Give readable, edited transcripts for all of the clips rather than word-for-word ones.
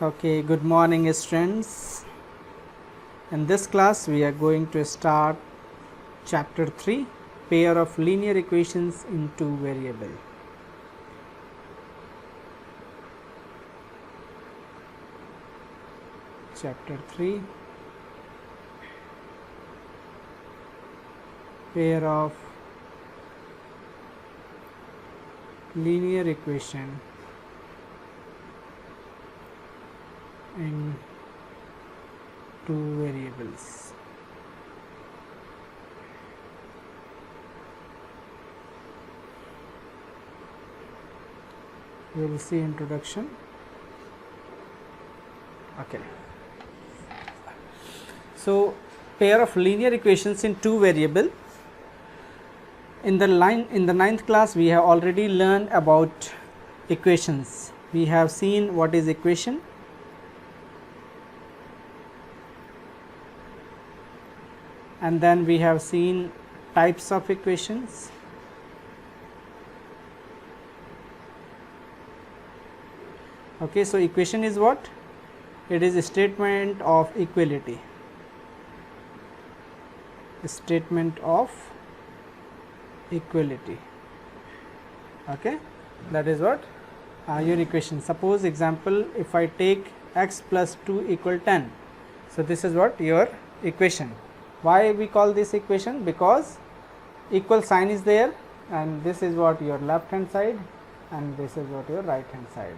Okay, good morning students. In this class we are going to start chapter 3, pair of linear equations in two variable. Chapter 3, pair of linear equation in two variables. We will see introduction. Okay. So, pair of linear equations in two variable. In the ninth class we have already learned about equations. We have seen what is equation. And then we have seen types of equations. Okay, so equation is what? It is a statement of equality. A statement of equality. Okay, that is what your equation. Suppose example, if I take x plus 2 equal 10. So this is what your equation. Why we call this equation? Because equal sign is there, and this is what your left hand side and this is what your right hand side.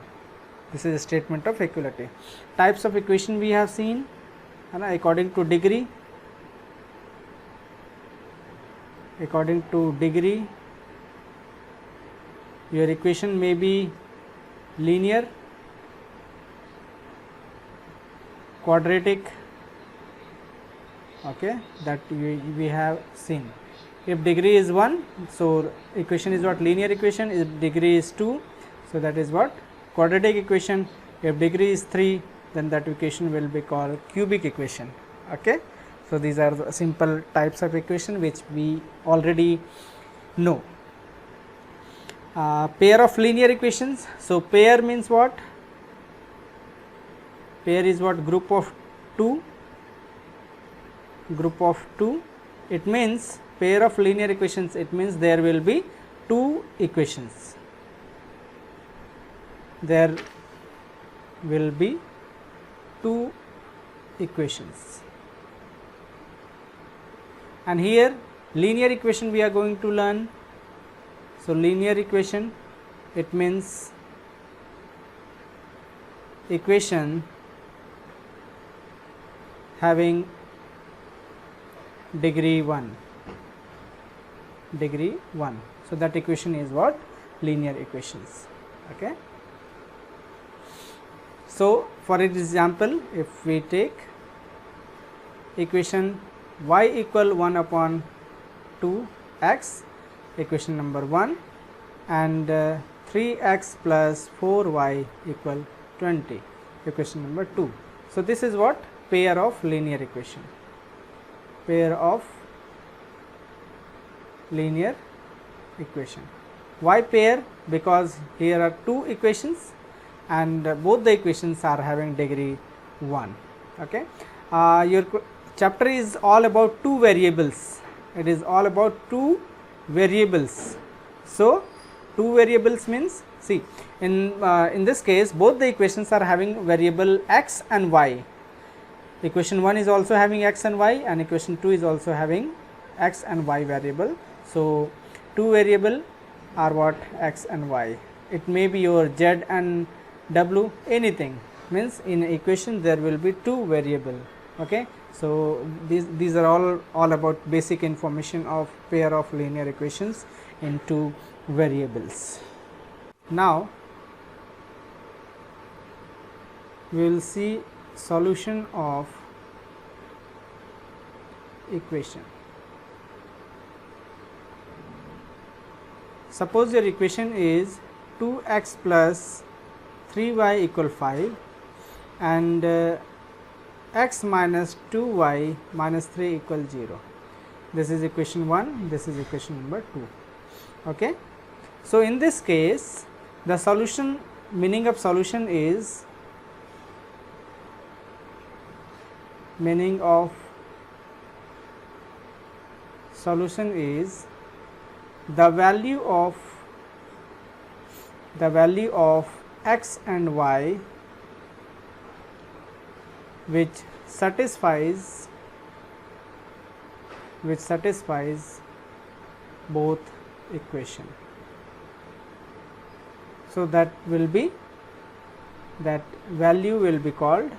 This is a statement of equality. Types of equation we have seen, and according to degree. According to degree, your equation may be linear, quadratic. Okay, that we have seen. If degree is 1, so equation is what? Linear equation. If degree is 2, so that is what? Quadratic equation. If degree is 3, then that equation will be called cubic equation. Okay, so these are the simple types of equation which we already know. Pair of linear equations. So pair means what? Pair is what? Group of two. Group of two. It means pair of linear equations. It means there will be two equations. There will be two equations. And here linear equation we are going to learn. So linear equation, it means equation having degree 1. Degree 1. So that equation is what? Linear equations. Okay. So for example, if we take equation y equal 1 upon 2x, equation number 1, and 3x plus 4y equal 20, equation number 2. So this is what? Pair of linear equation. Pair of linear equation. Why pair? Because here are two equations and both the equations are having degree 1. Okay. Your chapter is all about two variables. It is all about two variables. So two variables means, see, in this case both the equations are having variable x and y. Equation 1 is also having x and y, and equation 2 is also having x and y variable. So two variable are what? X and y. It may be your z and w, anything. Means in equation there will be two variable. Okay, so these are all about basic information of pair of linear equations in two variables. Now we will see solution of equation. Suppose your equation is 2x plus 3y equal 5 and x minus 2y minus 3 equal 0. This is equation 1, this is equation number 2. Okay. So in this case the solution, meaning of solution is meaning of solution is the value of x and y which satisfies both equation. So that value will be called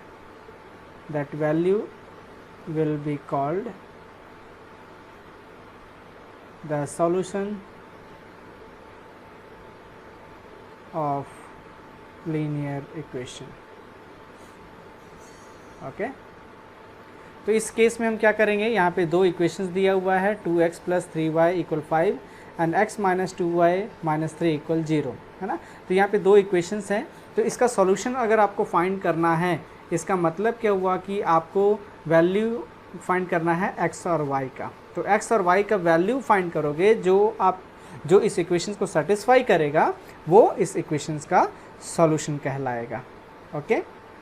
the solution of linear equation. Okay तो इस case में हम क्या करेंगे, यहाँ पे दो equations दिया हुआ है 2x + 3y = 5 and x - 2y - 3 = 0, है ना। तो यहाँ पे दो इक्वेशंस हैं, तो इसका सॉल्यूशन अगर आपको फाइंड करना है, इसका मतलब क्या हुआ कि आपको वैल्यू फाइंड करना है x और y का। तो x और y का वैल्यू फाइंड करोगे, जो इस इक्वेशंस को सेटिस्फाई करेगा वो इस इक्वेशंस का सॉल्यूशन कहलाएगा। Okay,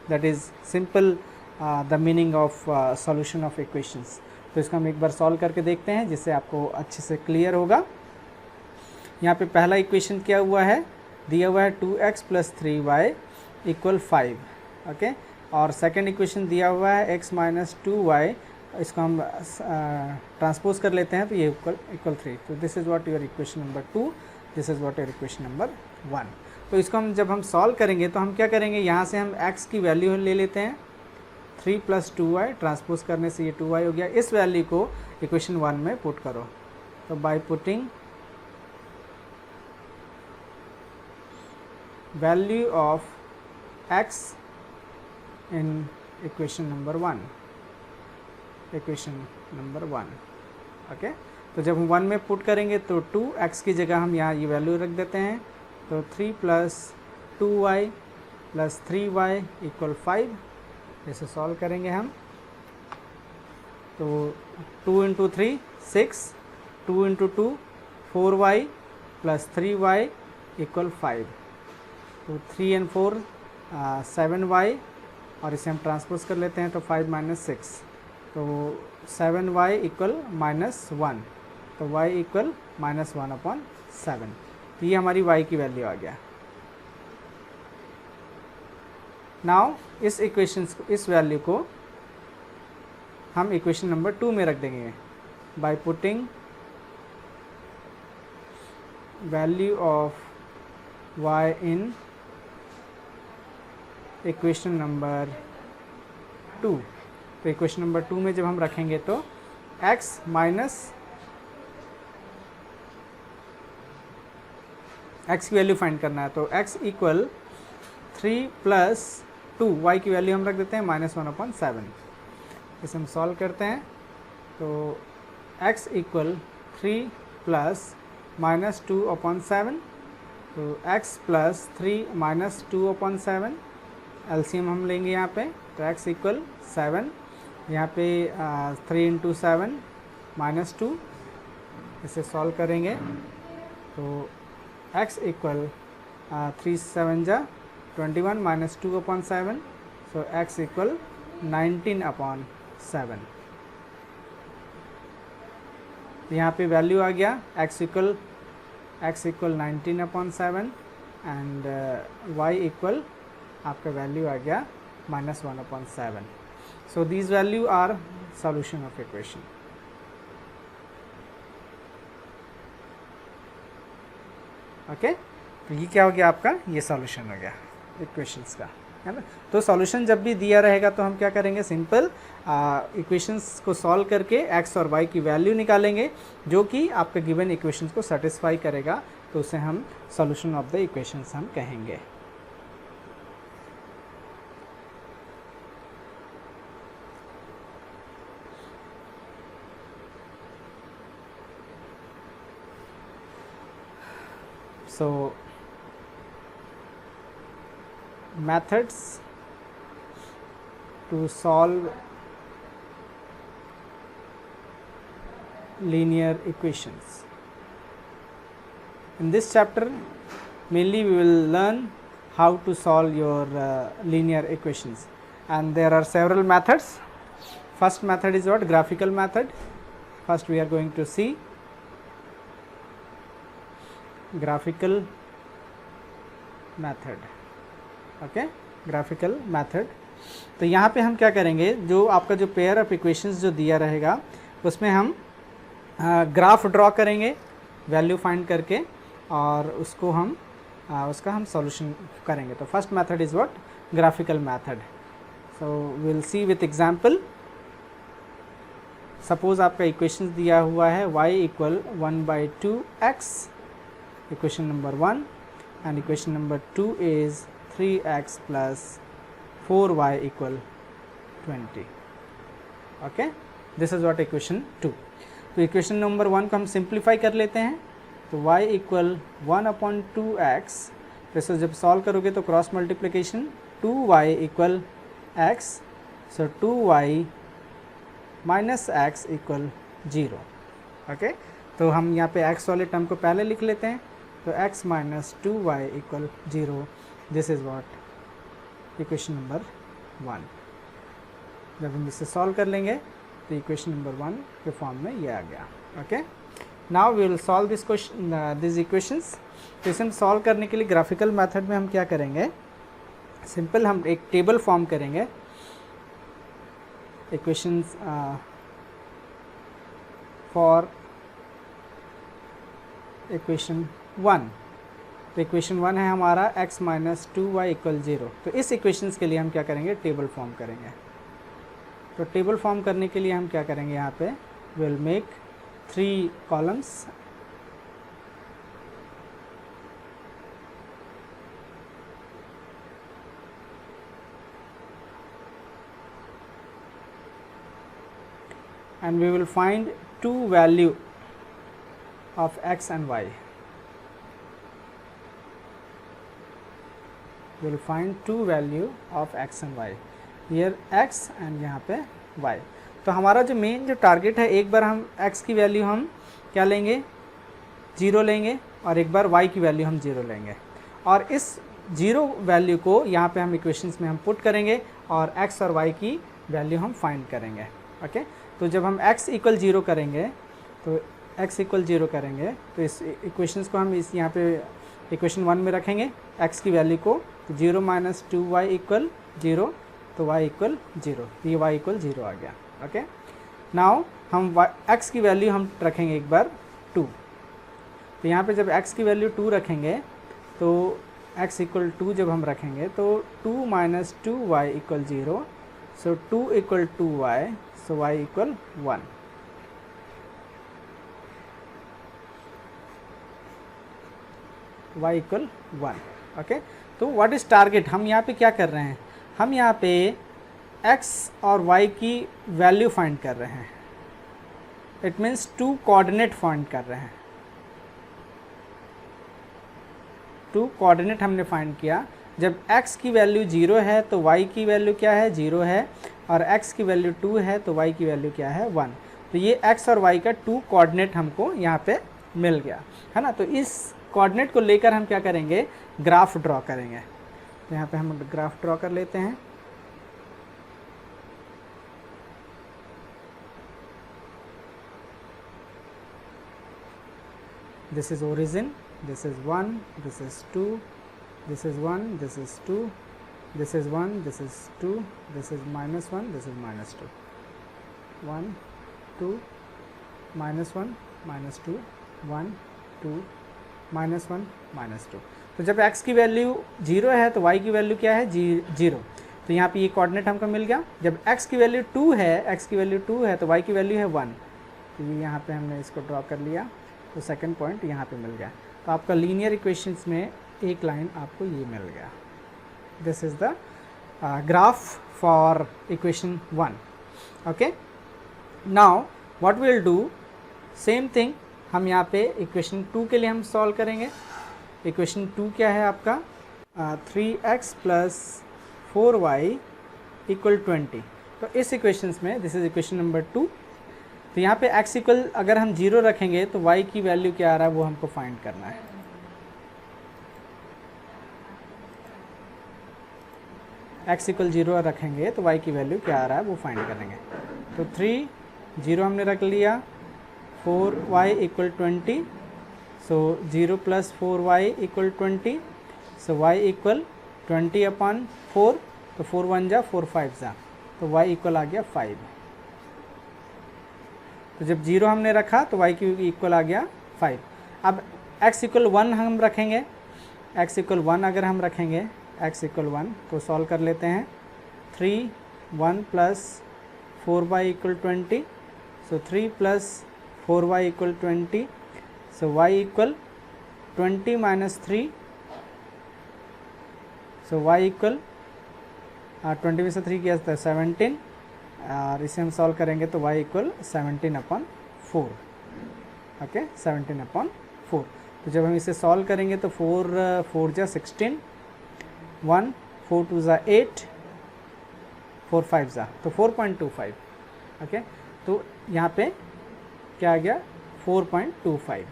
that is simple the meaning of solution of equations. तो इसको हम एक बार सॉल्व करके देखते हैं जिससे आपको अच्छे से क्लियर होगा। यहाँ पे पहला इक्वेशन क्या हुआ है, दिया हुआ है 2x + 3y = 5, ओके। और सेकंड इक्वेशन दिया हुआ है x - 2y, इसको हम ट्रांसपोज कर लेते हैं तो ये इक्वल 3। तो this is what your equation number 2, this is what your equation number 1। तो इसको हम जब हम सॉल्व करेंगे तो हम क्या करेंगे, यहाँ से हम x की वैल्यू ले लेते हैं 3 + 2y, ट्रांसपोज करने से ये 2y हो गया। इस वैल्यू को इक्वेशन 1 में पुट करो। तो by putting value of x in equation number 1, okay. तो जब हम 1 में पुट करेंगे तो 2x की जगह हम यहाँ ये वैल्यू रख देते हैं। तो 3 + 2y + 3y = 5, इसे सॉल्व करेंगे हम। तो 2 × 3 6, 2 × 2 4y + 3y = 5। तो 3 and 4 7y, और इसे हम ट्रांसपोज कर लेते हैं तो 5 - 6, तो 7y = -1, तो y = -1/7। तो ये हमारी y की वैल्यू आ गया। नाउ इस वैल्यू को हम इक्वेशन नंबर 2 में रख देंगे by putting value of y in equation number 2। तो इक्वेशन नंबर 2 में जब हम रखेंगे तो x की वैल्यू फाइंड करना है। तो x = 3 + 2, y की वैल्यू हम रख देते हैं -1/7। इसे हम सॉल्व करते हैं तो x = 3 + -2/7, तो x + 3 - 2/7, एलसीएम हम लेंगे यहाँ पे। तो x = 7, यहाँ पे 3 × 7 -2, इसे सॉल्व करेंगे तो x = 3 × 7 = 21 - 2/7, so x = 19/7। यहाँ पे वैल्यू आ गया x = 19/7 एंड y = आपका वैल्यू आ गया -1/7। So these values are solution of equation. Okay, तो ये क्या हो गया, आपका ये सॉल्यूशन हो गया इक्वेशंस का, है ना। तो सॉल्यूशन जब भी दिया रहेगा तो हम क्या करेंगे, सिंपल इक्वेशंस को सॉल्व करके x और y की वैल्यू निकालेंगे जो कि आपके गिवन इक्वेशंस को सेटिस्फाई करेगा, तो उसे हम सॉल्यूशन ऑफ द इक्वेशंस हम कहेंगे। So methods to solve linear equations. In this chapter mainly we will learn how to solve your linear equations, and there are several methods. First method is what? Graphical method. First we are going to see graphical method. Okay, graphical method. तो यहाँ पे हम क्या करेंगे, जो आपका जो pair of equations जो दिया रहेगा उसमें हम ग्राफ ड्रॉ करेंगे वैल्यू फाइंड करके, और उसको हम उसका हम सॉल्यूशन करेंगे. तो first method is what? Graphical method. So will see with example. Suppose आपका इक्वेशन दिया हुआ है y equal 1/2x, equation number 1, and equation number 2 is 3x plus 4y equal 20. Okay, this is what equation 2. तो equation number 1 को हम simplify कर लेते हैं. तो y इक्वल 1/2x, तो इसको जब सॉल्व करोगे तो cross multiplication 2y equal x, सो 2y minus x equal 0. Okay, तो हम यहाँ पे x वाले टर्म को पहले लिख लेते हैं. तो x minus 2y equal 0, this is what equation number 1. जब हम इसे सॉल्व कर लेंगे तो इक्वेशन नंबर 1 के फॉर्म में ये आ गया. Okay, now we will solve this question, this equations. तो इसे हम सॉल्व करने के लिए ग्राफिकल मेथड में हम क्या करेंगे, सिंपल हम एक टेबल फॉर्म करेंगे. Equations for equation 1. तो इक्वेशन 1 है हमारा x माइनस 2y इक्वल 0. तो इस इक्वेशंस के लिए हम क्या करेंगे, टेबल फॉर्म करेंगे. तो टेबल फॉर्म करने के लिए हम क्या करेंगे, यहाँ पे will make 3 columns. And we will find 2 value of x and y. We will find 2 value of x and y. Here x and यहाँ पे y. तो हमारा जो मेन जो टारगेट है, एक बार हम x की वैल्यू हम क्या लेंगे, 0 लेंगे, और एक बार y की वैल्यू हम 0 लेंगे, और इस 0 वैल्यू को यहाँ पे हम इक्वेशंस में हम पुट करेंगे और x और y की वैल्यू हम फाइंड करेंगे. ओके, तो जब हम x इक्वल 0 करेंगे, तो x इक्वल 0 करेंगे, तो इस इक्वेशंस को हम इस यहाँ पे इक्वेशन 1 में रखेंगे, x की वैल्यू को. तो 0 माइनस 2y इक्वल 0, तो y इक्वल 0, ये y इक्वल 0 आ गया. ओके, नाउ हम x की वैल्यू हम रखेंगे एक बार 2. तो यहाँ पे जब x की वैल्यू 2 रखेंगे, तो x इक्वल 2 जब हम रखेंगे, तो 2 माइनस 2y इक्वल 0, सो 2 equal 2y, so y equal 1. y equal 1. Okay, तो व्हाट इज टारगेट, हम यहाँ पे क्या कर रहे हैं, हम यहाँ पे x और y की वैल्यू फाइंड कर रहे हैं. इट मीन्स 2 कोऑर्डिनेट फाइंड कर रहे हैं. 2 कोऑर्डिनेट हमने फाइंड किया. जब x की वैल्यू 0 है तो y की वैल्यू क्या है, 0 है, और x की वैल्यू 2 है तो y की वैल्यू क्या है, 1. तो ये x और y का 2 कोऑर्डिनेट हमको यहाँ पे मिल गया है ना. तो इस कोऑर्डिनेट को लेकर हम क्या करेंगे, ग्राफ ड्रॉ करेंगे. तो यहाँ पे हम ग्राफ ड्रॉ कर लेते हैं. This is origin, this is 1, this is 2, this is 1, this is 2, this is 1, this is 2, this is minus 1, this is minus 2. 1, 2, minus 1, minus 2, 1, 2, minus 1, minus 2. तो जब x की वैल्यू 0 है तो y की वैल्यू क्या है, 0. तो यहाँ पे ये कोऑर्डिनेट हमको मिल गया. जब x की वैल्यू 2 है, x की वैल्यू 2 है तो y की वैल्यू है 1. तो ये यहाँ पे हमने इसको ड्रॉ कर लिया. तो सेकंड पॉइंट यहाँ पे मिल गया. तो आपका लीनियर इक्वेशंस में एक लाइन आपको ये मिल गया. This is the graph for equation 1. Okay, now what will do, same thing हम यहाँ पे इक्वेशन 2 के लिए हम सॉल्व करेंगे. इक्वेशन 2 क्या है आपका, 3x प्लस 4y इक्वल 20. तो इस इक्वेशंस में दिस इज इक्वेशन नंबर 2. तो यहाँ पे x इक्वल अगर हम 0 रखेंगे तो y की वैल्यू क्या आ रहा है वो हमको फाइंड करना है. x इक्वल 0 रखेंगे तो y की वैल्यू क्या आ रहा है वो फाइंड करेंगे. तो 3 0 हमने रख लिया, 4y इक्वल 20, सो 0 प्लस 4y इक्वल 20, सो y इक्वल 20/4, तो 4 1 जा 4 5 जा, तो y इक्वल आ गया 5। तो जब 0 हमने रखा तो y की इक्वल आ गया 5। अब x इक्वल 1 हम रखेंगे, x इक्वल 1 अगर हम रखेंगे, x इक्वल 1 तो सॉल्व कर लेते हैं। 3 1 प्लस 4y इक्वल 20, सो 3 प्लस 4y इक्वल 20, सो y इक्वल 20 माइनस 3, सो y इक्वल 20 में से 3 किया था 17, और इसे हम सॉल्व करेंगे तो y इक्वल 17/4, ओके 17/4। तो जब हम इसे सॉल्व करेंगे तो 4 4 जा 16, 1 4 2 जा 8, 4 5 जा, तो 4.25, ओके। तो यहाँ पे क्या आ गया 4.25।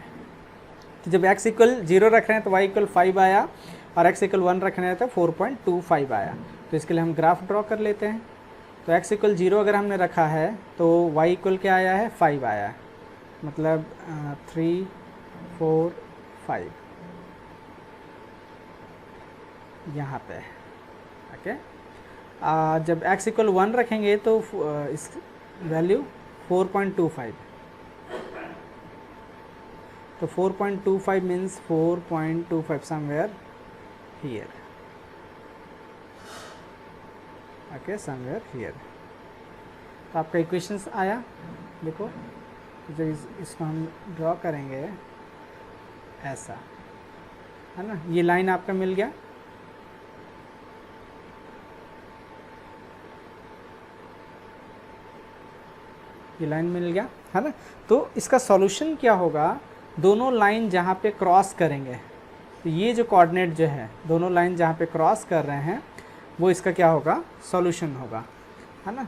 तो जब x इक्वल 0 रख रहे हैं तो y इक्वल 5 आया, और x इक्वल 1 रख रहे हैं तो 4.25 आया। तो इसके लिए हम ग्राफ ड्रॉ कर लेते हैं। तो x इक्वल 0 अगर हमने रखा है तो y इक्वल क्या आया है 5 आया है, मतलब 3 4 5 यहाँ पे, ओके। जब x इक्वल 1 रखेंगे तो इस वैल्यू 4.25, तो 4.25 means 4.25 somewhere here, okay somewhere here. तो आपका इक्वेशंस आया, देखो जो इसको हम ड्रॉ करेंगे ऐसा, है ना, ये लाइन आपका मिल गया। ये लाइन मिल गया, है ना। तो इसका सॉल्यूशन क्या होगा, दोनों लाइन जहाँ पे क्रॉस करेंगे, तो ये जो कोऑर्डिनेट जो है दोनों लाइन जहाँ पे क्रॉस कर रहे हैं वो इसका क्या होगा सॉल्यूशन होगा, है ना,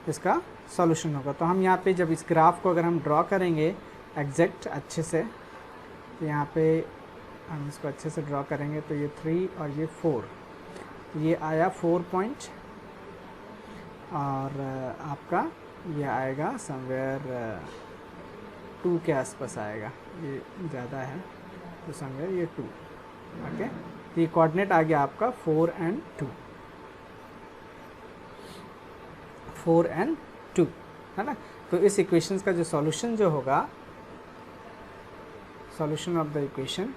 इसका सॉल्यूशन होगा। तो हम यहाँ पे जब इस ग्राफ को अगर हम ड्रॉ करेंगे एग्जैक्ट अच्छे से, तो यहाँ पे हम इसको अच्छे से ड्रॉ करेंगे तो ये 3 और ये 4, ये आया 4 पॉइंट, और आपका ये आएगा समवेयर 2 के आसपास आएगा, ये ज़्यादा है तो समवेयर ये 2, ओके। तो ये कोऑर्डिनेट आ गया आपका 4 and 2, 4 and 2, है ना। तो इस इक्वेशंस का जो सॉल्यूशन जो होगा, solution of the equation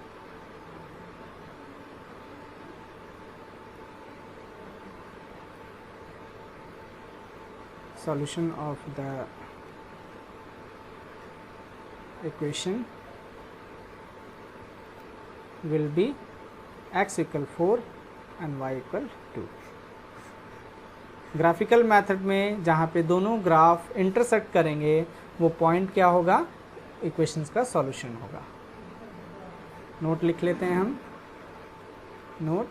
solution of the equation will be x equal 4 and y equal 2। Graphical method में जहाँ पे दोनों ग्राफ इंटरसेक्ट करेंगे वो पॉइंट क्या होगा, इक्वेशंस का सॉल्यूशन होगा। नोट लिख लेते हैं हम, note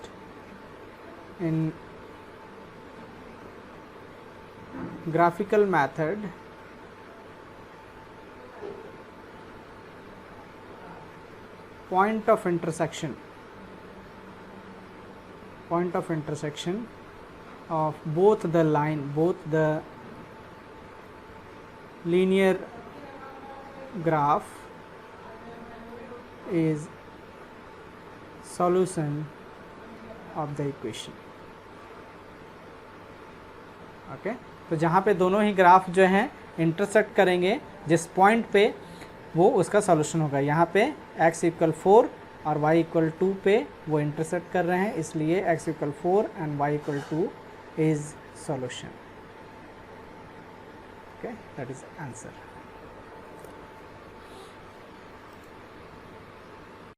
in graphical method point of intersection of both the linear graph is solution of the equation, okay। तो जहाँ पे दोनों ही ग्राफ जो हैं इंटरसेक्ट करेंगे जिस पॉइंट पे, वो उसका सॉल्यूशन होगा। यहाँ पे x इक्वल 4 और y इक्वल 2 पे वो इंटरसेक्ट कर रहे हैं, इसलिए x equal 4 and y equal 2 is solution, okay, that is answer.